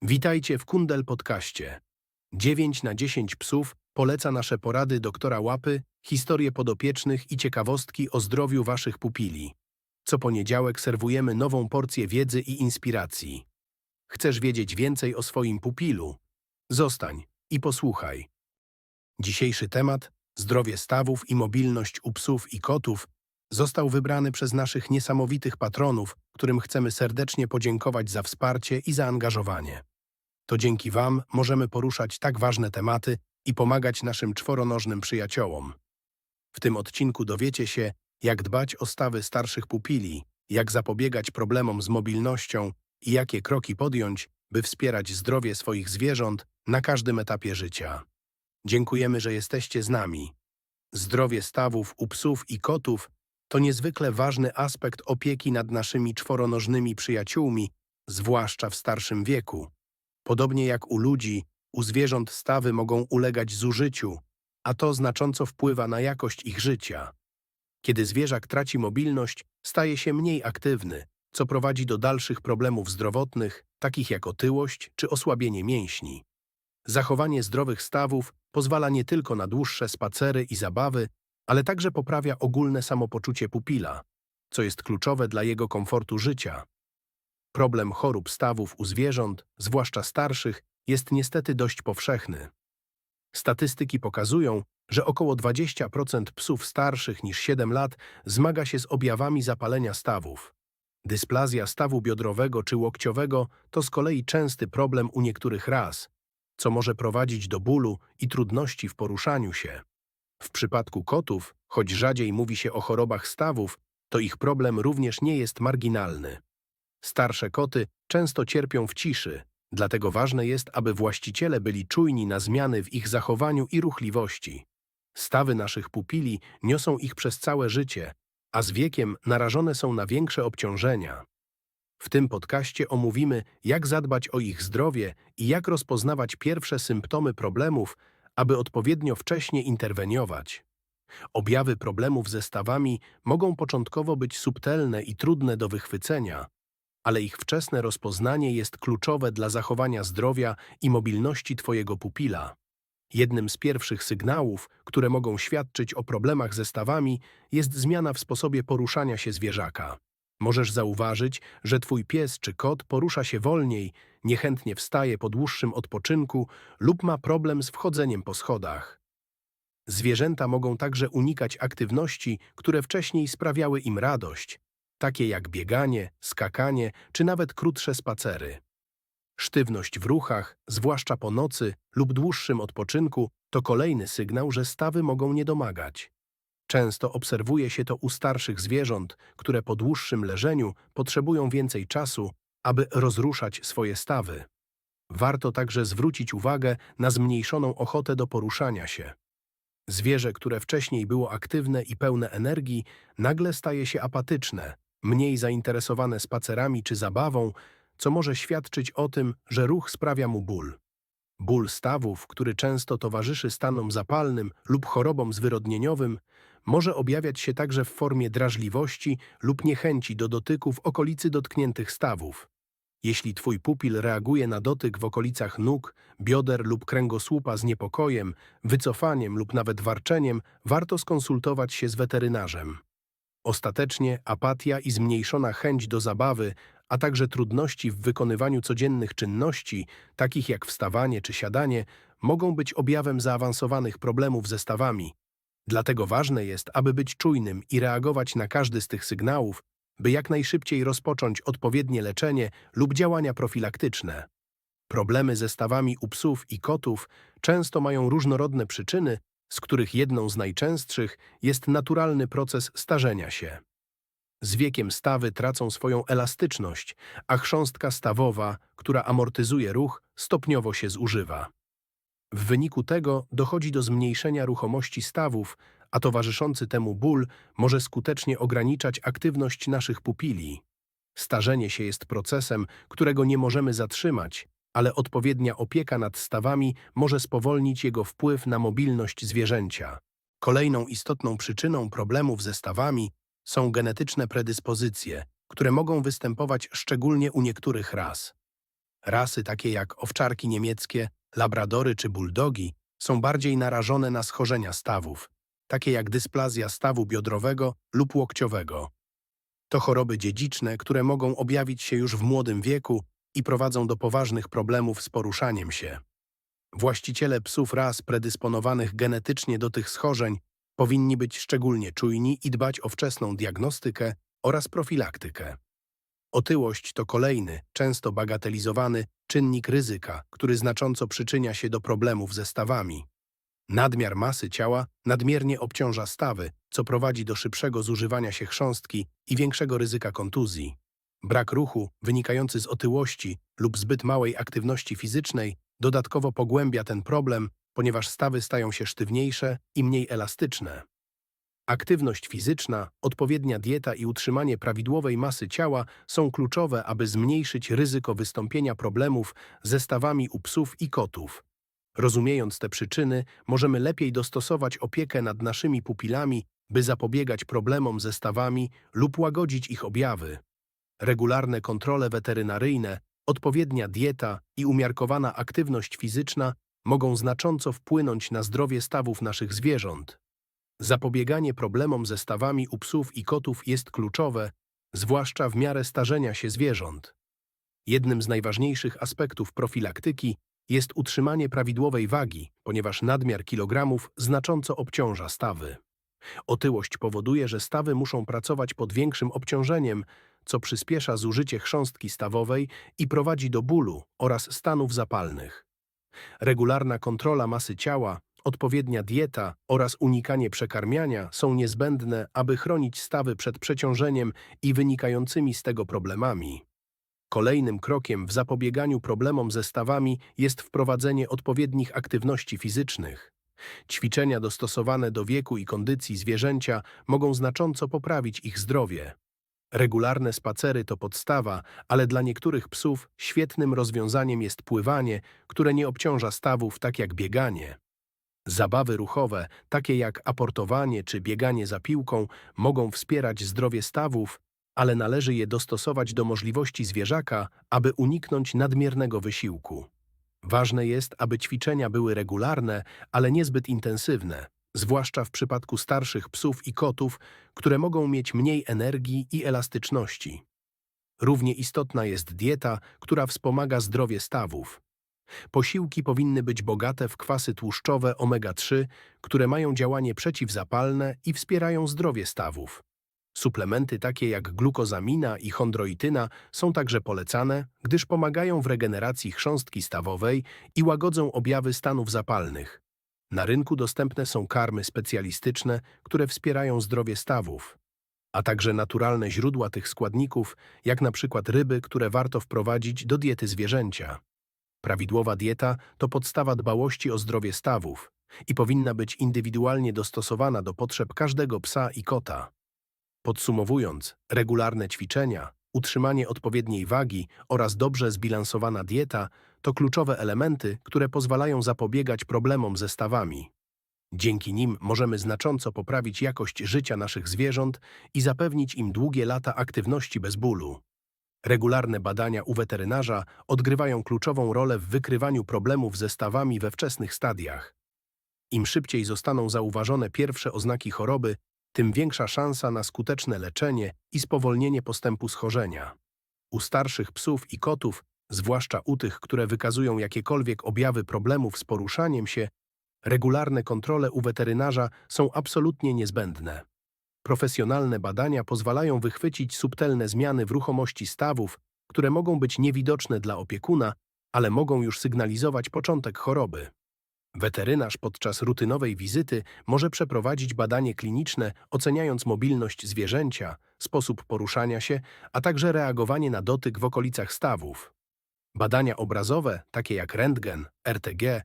Witajcie w Kundel Podcaście. 9 na 10 psów poleca nasze porady doktora Łapy, historie podopiecznych i ciekawostki o zdrowiu waszych pupili. Co poniedziałek serwujemy nową porcję wiedzy i inspiracji. Chcesz wiedzieć więcej o swoim pupilu? Zostań i posłuchaj. Dzisiejszy temat, zdrowie stawów i mobilność u psów i kotów, został wybrany przez naszych niesamowitych patronów, którym chcemy serdecznie podziękować za wsparcie i zaangażowanie. To dzięki Wam możemy poruszać tak ważne tematy i pomagać naszym czworonożnym przyjaciołom. W tym odcinku dowiecie się, jak dbać o stawy starszych pupili, jak zapobiegać problemom z mobilnością i jakie kroki podjąć, by wspierać zdrowie swoich zwierząt na każdym etapie życia. Dziękujemy, że jesteście z nami. Zdrowie stawów u psów i kotów to niezwykle ważny aspekt opieki nad naszymi czworonożnymi przyjaciółmi, zwłaszcza w starszym wieku. Podobnie jak u ludzi, u zwierząt stawy mogą ulegać zużyciu, a to znacząco wpływa na jakość ich życia. Kiedy zwierzak traci mobilność, staje się mniej aktywny, co prowadzi do dalszych problemów zdrowotnych, takich jak otyłość czy osłabienie mięśni. Zachowanie zdrowych stawów pozwala nie tylko na dłuższe spacery i zabawy, ale także poprawia ogólne samopoczucie pupila, co jest kluczowe dla jego komfortu życia. Problem chorób stawów u zwierząt, zwłaszcza starszych, jest niestety dość powszechny. Statystyki pokazują, że około 20% psów starszych niż 7 lat zmaga się z objawami zapalenia stawów. Dysplazja stawu biodrowego czy łokciowego to z kolei częsty problem u niektórych ras, co może prowadzić do bólu i trudności w poruszaniu się. W przypadku kotów, choć rzadziej mówi się o chorobach stawów, to ich problem również nie jest marginalny. Starsze koty często cierpią w ciszy, dlatego ważne jest, aby właściciele byli czujni na zmiany w ich zachowaniu i ruchliwości. Stawy naszych pupili niosą ich przez całe życie, a z wiekiem narażone są na większe obciążenia. W tym podcaście omówimy, jak zadbać o ich zdrowie i jak rozpoznawać pierwsze symptomy problemów, aby odpowiednio wcześnie interweniować. Objawy problemów ze stawami mogą początkowo być subtelne i trudne do wychwycenia, ale ich wczesne rozpoznanie jest kluczowe dla zachowania zdrowia i mobilności Twojego pupila. Jednym z pierwszych sygnałów, które mogą świadczyć o problemach ze stawami, jest zmiana w sposobie poruszania się zwierzaka. Możesz zauważyć, że Twój pies czy kot porusza się wolniej, niechętnie wstaje po dłuższym odpoczynku lub ma problem z wchodzeniem po schodach. Zwierzęta mogą także unikać aktywności, które wcześniej sprawiały im radość, takie jak bieganie, skakanie czy nawet krótsze spacery. Sztywność w ruchach, zwłaszcza po nocy lub dłuższym odpoczynku, to kolejny sygnał, że stawy mogą nie domagać. Często obserwuje się to u starszych zwierząt, które po dłuższym leżeniu potrzebują więcej czasu, aby rozruszać swoje stawy. Warto także zwrócić uwagę na zmniejszoną ochotę do poruszania się. Zwierzę, które wcześniej było aktywne i pełne energii, nagle staje się apatyczne, mniej zainteresowane spacerami czy zabawą, co może świadczyć o tym, że ruch sprawia mu ból. Ból stawów, który często towarzyszy stanom zapalnym lub chorobom zwyrodnieniowym, może objawiać się także w formie drażliwości lub niechęci do dotyku w okolicy dotkniętych stawów. Jeśli Twój pupil reaguje na dotyk w okolicach nóg, bioder lub kręgosłupa z niepokojem, wycofaniem lub nawet warczeniem, warto skonsultować się z weterynarzem. Ostatecznie apatia i zmniejszona chęć do zabawy, a także trudności w wykonywaniu codziennych czynności, takich jak wstawanie czy siadanie, mogą być objawem zaawansowanych problemów ze stawami. Dlatego ważne jest, aby być czujnym i reagować na każdy z tych sygnałów, by jak najszybciej rozpocząć odpowiednie leczenie lub działania profilaktyczne. Problemy ze stawami u psów i kotów często mają różnorodne przyczyny, z których jedną z najczęstszych jest naturalny proces starzenia się. Z wiekiem stawy tracą swoją elastyczność, a chrząstka stawowa, która amortyzuje ruch, stopniowo się zużywa. W wyniku tego dochodzi do zmniejszenia ruchomości stawów, a towarzyszący temu ból może skutecznie ograniczać aktywność naszych pupili. Starzenie się jest procesem, którego nie możemy zatrzymać, ale odpowiednia opieka nad stawami może spowolnić jego wpływ na mobilność zwierzęcia. Kolejną istotną przyczyną problemów ze stawami są genetyczne predyspozycje, które mogą występować szczególnie u niektórych ras. Rasy takie jak owczarki niemieckie, labradory czy bulldogi są bardziej narażone na schorzenia stawów, takie jak dysplazja stawu biodrowego lub łokciowego. To choroby dziedziczne, które mogą objawić się już w młodym wieku i prowadzą do poważnych problemów z poruszaniem się. Właściciele psów ras predysponowanych genetycznie do tych schorzeń powinni być szczególnie czujni i dbać o wczesną diagnostykę oraz profilaktykę. Otyłość to kolejny, często bagatelizowany czynnik ryzyka, który znacząco przyczynia się do problemów ze stawami. Nadmiar masy ciała nadmiernie obciąża stawy, co prowadzi do szybszego zużywania się chrząstki i większego ryzyka kontuzji. Brak ruchu, wynikający z otyłości lub zbyt małej aktywności fizycznej, dodatkowo pogłębia ten problem, ponieważ stawy stają się sztywniejsze i mniej elastyczne. Aktywność fizyczna, odpowiednia dieta i utrzymanie prawidłowej masy ciała są kluczowe, aby zmniejszyć ryzyko wystąpienia problemów ze stawami u psów i kotów. Rozumiejąc te przyczyny, możemy lepiej dostosować opiekę nad naszymi pupilami, by zapobiegać problemom ze stawami lub łagodzić ich objawy. Regularne kontrole weterynaryjne, odpowiednia dieta i umiarkowana aktywność fizyczna mogą znacząco wpłynąć na zdrowie stawów naszych zwierząt. Zapobieganie problemom ze stawami u psów i kotów jest kluczowe, zwłaszcza w miarę starzenia się zwierząt. Jednym z najważniejszych aspektów profilaktyki jest utrzymanie prawidłowej wagi, ponieważ nadmiar kilogramów znacząco obciąża stawy. Otyłość powoduje, że stawy muszą pracować pod większym obciążeniem, co przyspiesza zużycie chrząstki stawowej i prowadzi do bólu oraz stanów zapalnych. Regularna kontrola masy ciała, odpowiednia dieta oraz unikanie przekarmiania są niezbędne, aby chronić stawy przed przeciążeniem i wynikającymi z tego problemami. Kolejnym krokiem w zapobieganiu problemom ze stawami jest wprowadzenie odpowiednich aktywności fizycznych. Ćwiczenia dostosowane do wieku i kondycji zwierzęcia mogą znacząco poprawić ich zdrowie. Regularne spacery to podstawa, ale dla niektórych psów świetnym rozwiązaniem jest pływanie, które nie obciąża stawów tak jak bieganie. Zabawy ruchowe, takie jak aportowanie czy bieganie za piłką, mogą wspierać zdrowie stawów, ale należy je dostosować do możliwości zwierzaka, aby uniknąć nadmiernego wysiłku. Ważne jest, aby ćwiczenia były regularne, ale niezbyt intensywne, zwłaszcza w przypadku starszych psów i kotów, które mogą mieć mniej energii i elastyczności. Równie istotna jest dieta, która wspomaga zdrowie stawów. Posiłki powinny być bogate w kwasy tłuszczowe omega-3, które mają działanie przeciwzapalne i wspierają zdrowie stawów. Suplementy takie jak glukozamina i chondroityna są także polecane, gdyż pomagają w regeneracji chrząstki stawowej i łagodzą objawy stanów zapalnych. Na rynku dostępne są karmy specjalistyczne, które wspierają zdrowie stawów, a także naturalne źródła tych składników, jak na przykład ryby, które warto wprowadzić do diety zwierzęcia. Prawidłowa dieta to podstawa dbałości o zdrowie stawów i powinna być indywidualnie dostosowana do potrzeb każdego psa i kota. Podsumowując, regularne ćwiczenia, utrzymanie odpowiedniej wagi oraz dobrze zbilansowana dieta to kluczowe elementy, które pozwalają zapobiegać problemom ze stawami. Dzięki nim możemy znacząco poprawić jakość życia naszych zwierząt i zapewnić im długie lata aktywności bez bólu. Regularne badania u weterynarza odgrywają kluczową rolę w wykrywaniu problemów ze stawami we wczesnych stadiach. Im szybciej zostaną zauważone pierwsze oznaki choroby, tym większa szansa na skuteczne leczenie i spowolnienie postępu schorzenia. U starszych psów i kotów, zwłaszcza u tych, które wykazują jakiekolwiek objawy problemów z poruszaniem się, regularne kontrole u weterynarza są absolutnie niezbędne. Profesjonalne badania pozwalają wychwycić subtelne zmiany w ruchomości stawów, które mogą być niewidoczne dla opiekuna, ale mogą już sygnalizować początek choroby. Weterynarz podczas rutynowej wizyty może przeprowadzić badanie kliniczne, oceniając mobilność zwierzęcia, sposób poruszania się, a także reagowanie na dotyk w okolicach stawów. Badania obrazowe, takie jak rentgen, RTG,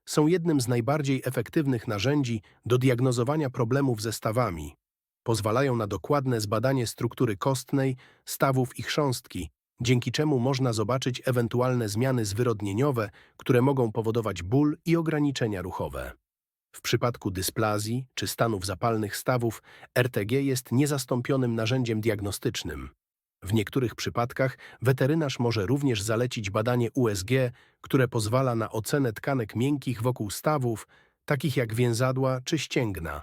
są jednym z najbardziej efektywnych narzędzi do diagnozowania problemów ze stawami. Pozwalają na dokładne zbadanie struktury kostnej, stawów i chrząstki, dzięki czemu można zobaczyć ewentualne zmiany zwyrodnieniowe, które mogą powodować ból i ograniczenia ruchowe. W przypadku dysplazji czy stanów zapalnych stawów RTG jest niezastąpionym narzędziem diagnostycznym. W niektórych przypadkach weterynarz może również zalecić badanie USG, które pozwala na ocenę tkanek miękkich wokół stawów, takich jak więzadła czy ścięgna.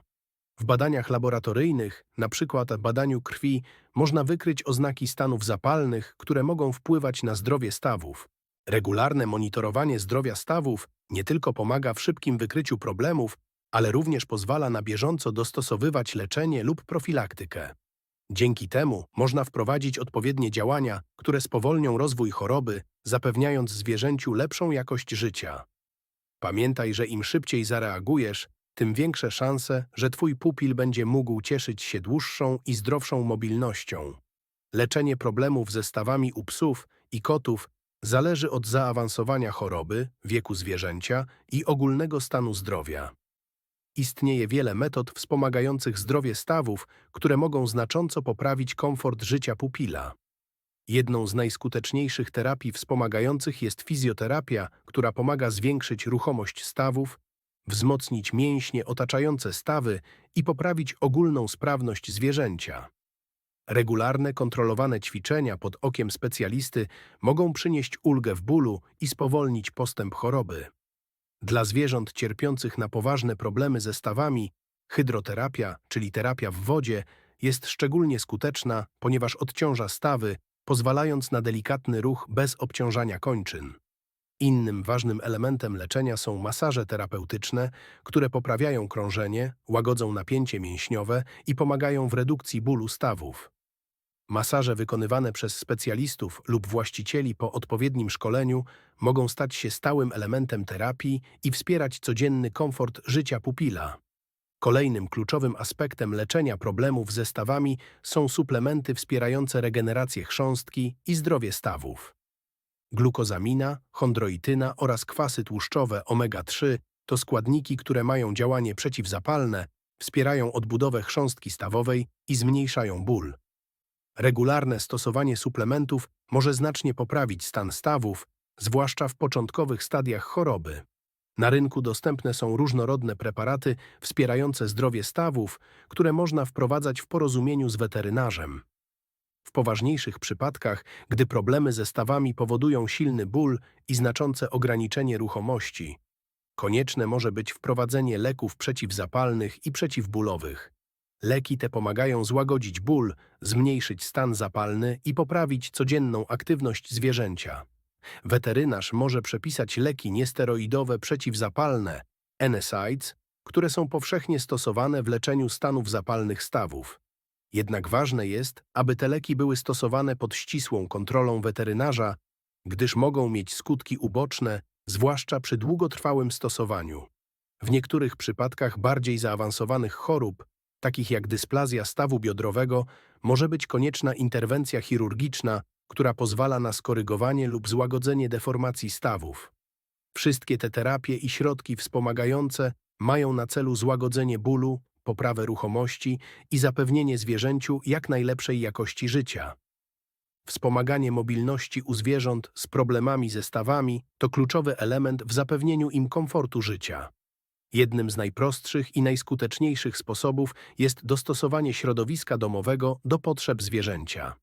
W badaniach laboratoryjnych, np. badaniu krwi, można wykryć oznaki stanów zapalnych, które mogą wpływać na zdrowie stawów. Regularne monitorowanie zdrowia stawów nie tylko pomaga w szybkim wykryciu problemów, ale również pozwala na bieżąco dostosowywać leczenie lub profilaktykę. Dzięki temu można wprowadzić odpowiednie działania, które spowolnią rozwój choroby, zapewniając zwierzęciu lepszą jakość życia. Pamiętaj, że im szybciej zareagujesz, tym większe szanse, że twój pupil będzie mógł cieszyć się dłuższą i zdrowszą mobilnością. Leczenie problemów ze stawami u psów i kotów zależy od zaawansowania choroby, wieku zwierzęcia i ogólnego stanu zdrowia. Istnieje wiele metod wspomagających zdrowie stawów, które mogą znacząco poprawić komfort życia pupila. Jedną z najskuteczniejszych terapii wspomagających jest fizjoterapia, która pomaga zwiększyć ruchomość stawów, wzmocnić mięśnie otaczające stawy i poprawić ogólną sprawność zwierzęcia. Regularne, kontrolowane ćwiczenia pod okiem specjalisty mogą przynieść ulgę w bólu i spowolnić postęp choroby. Dla zwierząt cierpiących na poważne problemy ze stawami, hydroterapia, czyli terapia w wodzie, jest szczególnie skuteczna, ponieważ odciąża stawy, pozwalając na delikatny ruch bez obciążania kończyn. Innym ważnym elementem leczenia są masaże terapeutyczne, które poprawiają krążenie, łagodzą napięcie mięśniowe i pomagają w redukcji bólu stawów. Masaże wykonywane przez specjalistów lub właścicieli po odpowiednim szkoleniu mogą stać się stałym elementem terapii i wspierać codzienny komfort życia pupila. Kolejnym kluczowym aspektem leczenia problemów ze stawami są suplementy wspierające regenerację chrząstki i zdrowie stawów. Glukozamina, chondroityna oraz kwasy tłuszczowe omega-3 to składniki, które mają działanie przeciwzapalne, wspierają odbudowę chrząstki stawowej i zmniejszają ból. Regularne stosowanie suplementów może znacznie poprawić stan stawów, zwłaszcza w początkowych stadiach choroby. Na rynku dostępne są różnorodne preparaty wspierające zdrowie stawów, które można wprowadzać w porozumieniu z weterynarzem. W poważniejszych przypadkach, gdy problemy ze stawami powodują silny ból i znaczące ograniczenie ruchomości, konieczne może być wprowadzenie leków przeciwzapalnych i przeciwbólowych. Leki te pomagają złagodzić ból, zmniejszyć stan zapalny i poprawić codzienną aktywność zwierzęcia. Weterynarz może przepisać leki niesteroidowe przeciwzapalne, NSAIDs, które są powszechnie stosowane w leczeniu stanów zapalnych stawów. Jednak ważne jest, aby te leki były stosowane pod ścisłą kontrolą weterynarza, gdyż mogą mieć skutki uboczne, zwłaszcza przy długotrwałym stosowaniu. W niektórych przypadkach bardziej zaawansowanych chorób, takich jak dysplazja stawu biodrowego, może być konieczna interwencja chirurgiczna, która pozwala na skorygowanie lub złagodzenie deformacji stawów. Wszystkie te terapie i środki wspomagające mają na celu złagodzenie bólu, poprawę ruchomości i zapewnienie zwierzęciu jak najlepszej jakości życia. Wspomaganie mobilności u zwierząt z problemami ze stawami to kluczowy element w zapewnieniu im komfortu życia. Jednym z najprostszych i najskuteczniejszych sposobów jest dostosowanie środowiska domowego do potrzeb zwierzęcia.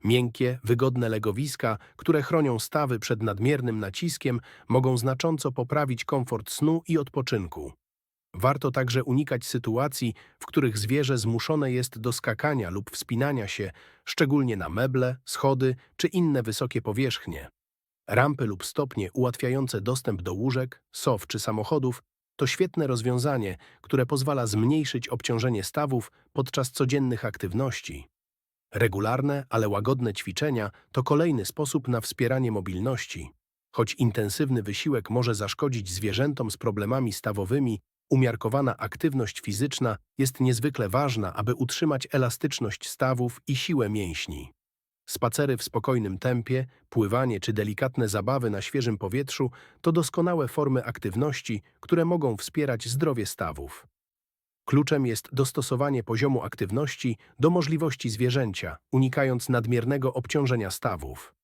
Miękkie, wygodne legowiska, które chronią stawy przed nadmiernym naciskiem, mogą znacząco poprawić komfort snu i odpoczynku. Warto także unikać sytuacji, w których zwierzę zmuszone jest do skakania lub wspinania się, szczególnie na meble, schody czy inne wysokie powierzchnie. Rampy lub stopnie ułatwiające dostęp do łóżek, sof czy samochodów to świetne rozwiązanie, które pozwala zmniejszyć obciążenie stawów podczas codziennych aktywności. Regularne, ale łagodne ćwiczenia to kolejny sposób na wspieranie mobilności. Choć intensywny wysiłek może zaszkodzić zwierzętom z problemami stawowymi, umiarkowana aktywność fizyczna jest niezwykle ważna, aby utrzymać elastyczność stawów i siłę mięśni. Spacery w spokojnym tempie, pływanie czy delikatne zabawy na świeżym powietrzu to doskonałe formy aktywności, które mogą wspierać zdrowie stawów. Kluczem jest dostosowanie poziomu aktywności do możliwości zwierzęcia, unikając nadmiernego obciążenia stawów.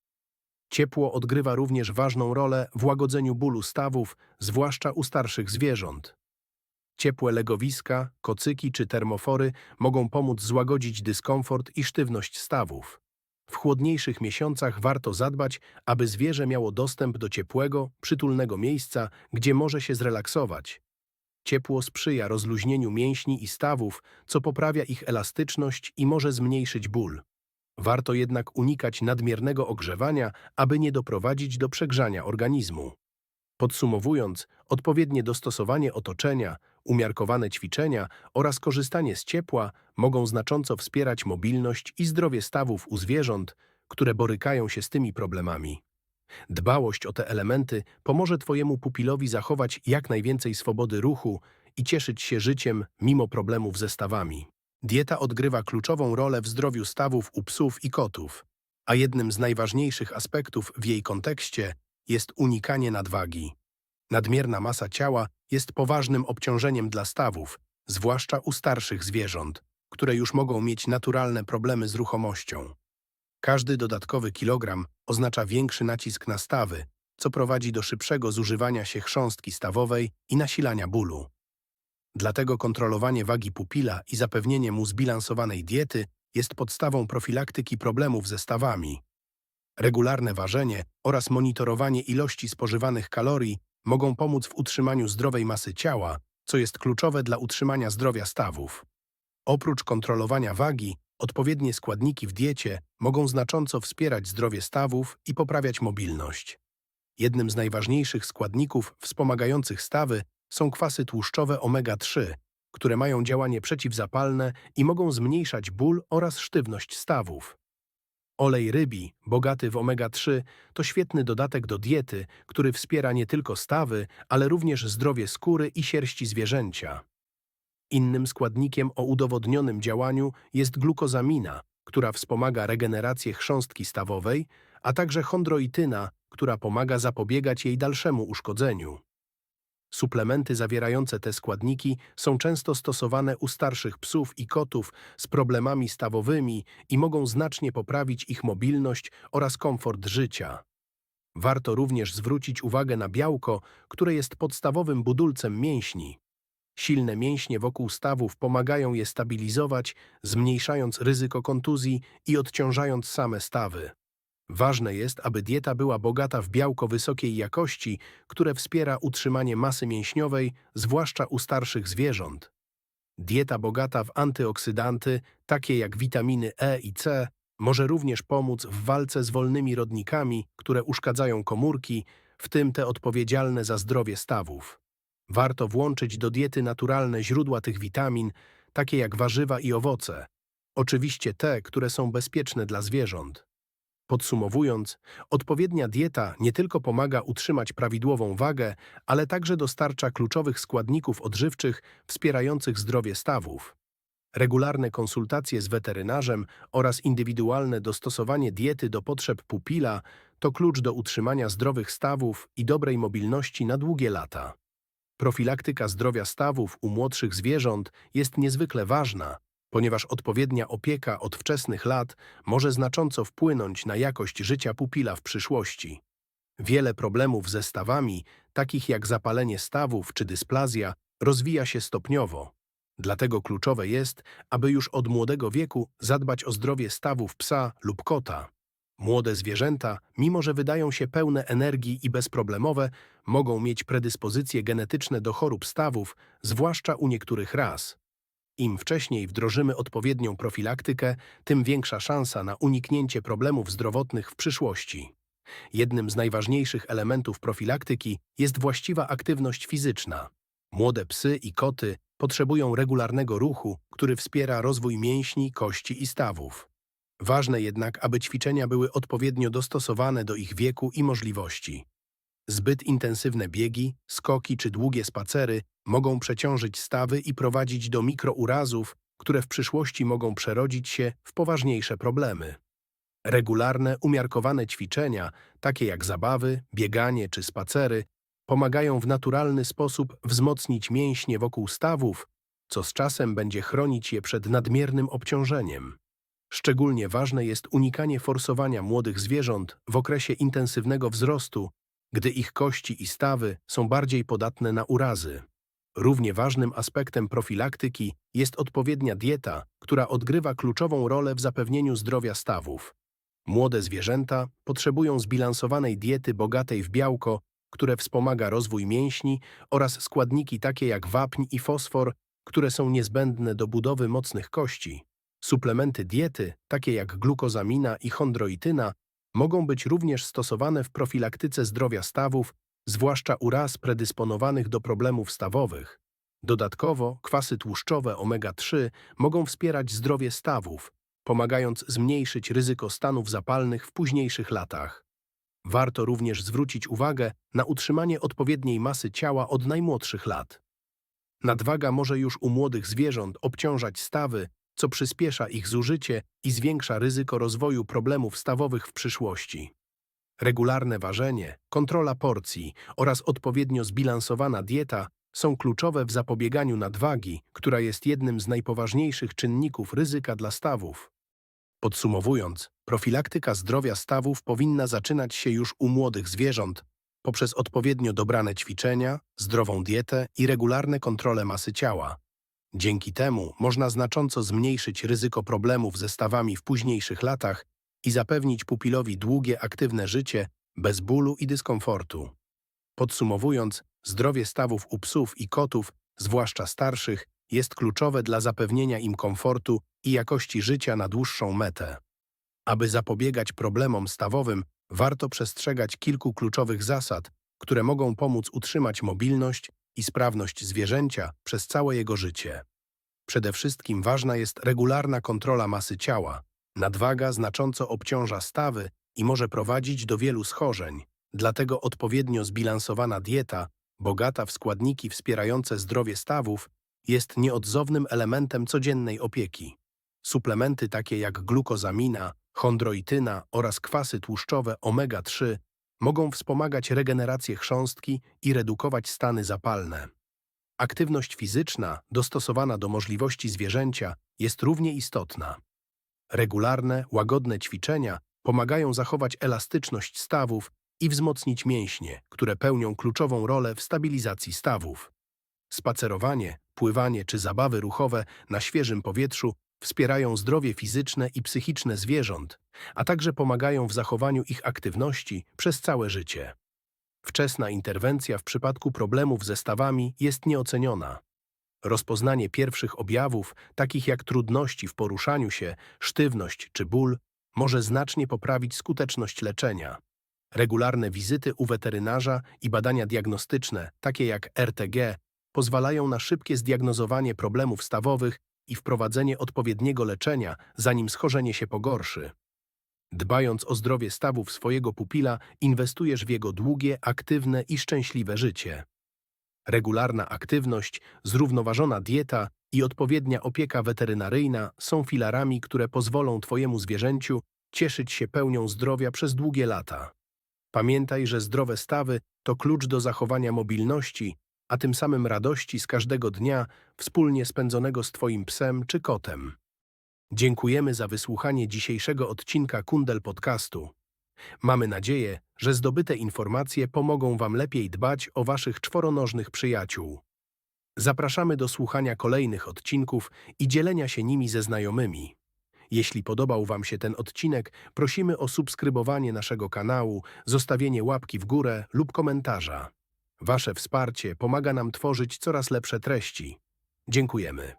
Ciepło odgrywa również ważną rolę w łagodzeniu bólu stawów, zwłaszcza u starszych zwierząt. Ciepłe legowiska, kocyki czy termofory mogą pomóc złagodzić dyskomfort i sztywność stawów. W chłodniejszych miesiącach warto zadbać, aby zwierzę miało dostęp do ciepłego, przytulnego miejsca, gdzie może się zrelaksować. Ciepło sprzyja rozluźnieniu mięśni i stawów, co poprawia ich elastyczność i może zmniejszyć ból. Warto jednak unikać nadmiernego ogrzewania, aby nie doprowadzić do przegrzania organizmu. Podsumowując, odpowiednie dostosowanie otoczenia, umiarkowane ćwiczenia oraz korzystanie z ciepła mogą znacząco wspierać mobilność i zdrowie stawów u zwierząt, które borykają się z tymi problemami. Dbałość o te elementy pomoże Twojemu pupilowi zachować jak najwięcej swobody ruchu i cieszyć się życiem mimo problemów ze stawami. Dieta odgrywa kluczową rolę w zdrowiu stawów u psów i kotów, a jednym z najważniejszych aspektów w jej kontekście jest unikanie nadwagi. Nadmierna masa ciała jest poważnym obciążeniem dla stawów, zwłaszcza u starszych zwierząt, które już mogą mieć naturalne problemy z ruchomością. Każdy dodatkowy kilogram oznacza większy nacisk na stawy, co prowadzi do szybszego zużywania się chrząstki stawowej i nasilania bólu. Dlatego kontrolowanie wagi pupila i zapewnienie mu zbilansowanej diety jest podstawą profilaktyki problemów ze stawami. Regularne ważenie oraz monitorowanie ilości spożywanych kalorii mogą pomóc w utrzymaniu zdrowej masy ciała, co jest kluczowe dla utrzymania zdrowia stawów. Oprócz kontrolowania wagi, odpowiednie składniki w diecie mogą znacząco wspierać zdrowie stawów i poprawiać mobilność. Jednym z najważniejszych składników wspomagających stawy są kwasy tłuszczowe omega-3, które mają działanie przeciwzapalne i mogą zmniejszać ból oraz sztywność stawów. Olej rybi, bogaty w omega-3, to świetny dodatek do diety, który wspiera nie tylko stawy, ale również zdrowie skóry i sierści zwierzęcia. Innym składnikiem o udowodnionym działaniu jest glukozamina, która wspomaga regenerację chrząstki stawowej, a także chondroityna, która pomaga zapobiegać jej dalszemu uszkodzeniu. Suplementy zawierające te składniki są często stosowane u starszych psów i kotów z problemami stawowymi i mogą znacznie poprawić ich mobilność oraz komfort życia. Warto również zwrócić uwagę na białko, które jest podstawowym budulcem mięśni. Silne mięśnie wokół stawów pomagają je stabilizować, zmniejszając ryzyko kontuzji i odciążając same stawy. Ważne jest, aby dieta była bogata w białko wysokiej jakości, które wspiera utrzymanie masy mięśniowej, zwłaszcza u starszych zwierząt. Dieta bogata w antyoksydanty, takie jak witaminy E i C, może również pomóc w walce z wolnymi rodnikami, które uszkadzają komórki, w tym te odpowiedzialne za zdrowie stawów. Warto włączyć do diety naturalne źródła tych witamin, takie jak warzywa i owoce. Oczywiście te, które są bezpieczne dla zwierząt. Podsumowując, odpowiednia dieta nie tylko pomaga utrzymać prawidłową wagę, ale także dostarcza kluczowych składników odżywczych wspierających zdrowie stawów. Regularne konsultacje z weterynarzem oraz indywidualne dostosowanie diety do potrzeb pupila to klucz do utrzymania zdrowych stawów i dobrej mobilności na długie lata. Profilaktyka zdrowia stawów u młodszych zwierząt jest niezwykle ważna, ponieważ odpowiednia opieka od wczesnych lat może znacząco wpłynąć na jakość życia pupila w przyszłości. Wiele problemów ze stawami, takich jak zapalenie stawów czy dysplazja, rozwija się stopniowo. Dlatego kluczowe jest, aby już od młodego wieku zadbać o zdrowie stawów psa lub kota. Młode zwierzęta, mimo że wydają się pełne energii i bezproblemowe, mogą mieć predyspozycje genetyczne do chorób stawów, zwłaszcza u niektórych ras. Im wcześniej wdrożymy odpowiednią profilaktykę, tym większa szansa na uniknięcie problemów zdrowotnych w przyszłości. Jednym z najważniejszych elementów profilaktyki jest właściwa aktywność fizyczna. Młode psy i koty potrzebują regularnego ruchu, który wspiera rozwój mięśni, kości i stawów. Ważne jednak, aby ćwiczenia były odpowiednio dostosowane do ich wieku i możliwości. Zbyt intensywne biegi, skoki czy długie spacery mogą przeciążyć stawy i prowadzić do mikrourazów, które w przyszłości mogą przerodzić się w poważniejsze problemy. Regularne, umiarkowane ćwiczenia, takie jak zabawy, bieganie czy spacery, pomagają w naturalny sposób wzmocnić mięśnie wokół stawów, co z czasem będzie chronić je przed nadmiernym obciążeniem. Szczególnie ważne jest unikanie forsowania młodych zwierząt w okresie intensywnego wzrostu, gdy ich kości i stawy są bardziej podatne na urazy. Równie ważnym aspektem profilaktyki jest odpowiednia dieta, która odgrywa kluczową rolę w zapewnieniu zdrowia stawów. Młode zwierzęta potrzebują zbilansowanej diety bogatej w białko, które wspomaga rozwój mięśni oraz składniki takie jak wapń i fosfor, które są niezbędne do budowy mocnych kości. Suplementy diety, takie jak glukozamina i chondroityna, mogą być również stosowane w profilaktyce zdrowia stawów, zwłaszcza u ras predysponowanych do problemów stawowych. Dodatkowo kwasy tłuszczowe omega-3 mogą wspierać zdrowie stawów, pomagając zmniejszyć ryzyko stanów zapalnych w późniejszych latach. Warto również zwrócić uwagę na utrzymanie odpowiedniej masy ciała od najmłodszych lat. Nadwaga może już u młodych zwierząt obciążać stawy, co przyspiesza ich zużycie i zwiększa ryzyko rozwoju problemów stawowych w przyszłości. Regularne ważenie, kontrola porcji oraz odpowiednio zbilansowana dieta są kluczowe w zapobieganiu nadwagi, która jest jednym z najpoważniejszych czynników ryzyka dla stawów. Podsumowując, profilaktyka zdrowia stawów powinna zaczynać się już u młodych zwierząt poprzez odpowiednio dobrane ćwiczenia, zdrową dietę i regularne kontrole masy ciała. Dzięki temu można znacząco zmniejszyć ryzyko problemów ze stawami w późniejszych latach i zapewnić pupilowi długie, aktywne życie bez bólu i dyskomfortu. Podsumowując, zdrowie stawów u psów i kotów, zwłaszcza starszych, jest kluczowe dla zapewnienia im komfortu i jakości życia na dłuższą metę. Aby zapobiegać problemom stawowym, warto przestrzegać kilku kluczowych zasad, które mogą pomóc utrzymać mobilność i sprawność zwierzęcia przez całe jego życie. Przede wszystkim ważna jest regularna kontrola masy ciała. Nadwaga znacząco obciąża stawy i może prowadzić do wielu schorzeń, dlatego odpowiednio zbilansowana dieta, bogata w składniki wspierające zdrowie stawów, jest nieodzownym elementem codziennej opieki. Suplementy takie jak glukozamina, chondroityna oraz kwasy tłuszczowe omega-3 mogą wspomagać regenerację chrząstki i redukować stany zapalne. Aktywność fizyczna, dostosowana do możliwości zwierzęcia, jest równie istotna. Regularne, łagodne ćwiczenia pomagają zachować elastyczność stawów i wzmocnić mięśnie, które pełnią kluczową rolę w stabilizacji stawów. Spacerowanie, pływanie czy zabawy ruchowe na świeżym powietrzu wspierają zdrowie fizyczne i psychiczne zwierząt, a także pomagają w zachowaniu ich aktywności przez całe życie. Wczesna interwencja w przypadku problemów ze stawami jest nieoceniona. Rozpoznanie pierwszych objawów, takich jak trudności w poruszaniu się, sztywność czy ból, może znacznie poprawić skuteczność leczenia. Regularne wizyty u weterynarza i badania diagnostyczne, takie jak RTG, pozwalają na szybkie zdiagnozowanie problemów stawowych i wprowadzenie odpowiedniego leczenia, zanim schorzenie się pogorszy. Dbając o zdrowie stawów swojego pupila, inwestujesz w jego długie, aktywne i szczęśliwe życie. Regularna aktywność, zrównoważona dieta i odpowiednia opieka weterynaryjna są filarami, które pozwolą Twojemu zwierzęciu cieszyć się pełnią zdrowia przez długie lata. Pamiętaj, że zdrowe stawy to klucz do zachowania mobilności, a tym samym radości z każdego dnia wspólnie spędzonego z Twoim psem czy kotem. Dziękujemy za wysłuchanie dzisiejszego odcinka Kundel Podcastu. Mamy nadzieję, że zdobyte informacje pomogą Wam lepiej dbać o Waszych czworonożnych przyjaciół. Zapraszamy do słuchania kolejnych odcinków i dzielenia się nimi ze znajomymi. Jeśli podobał Wam się ten odcinek, prosimy o subskrybowanie naszego kanału, zostawienie łapki w górę lub komentarza. Wasze wsparcie pomaga nam tworzyć coraz lepsze treści. Dziękujemy.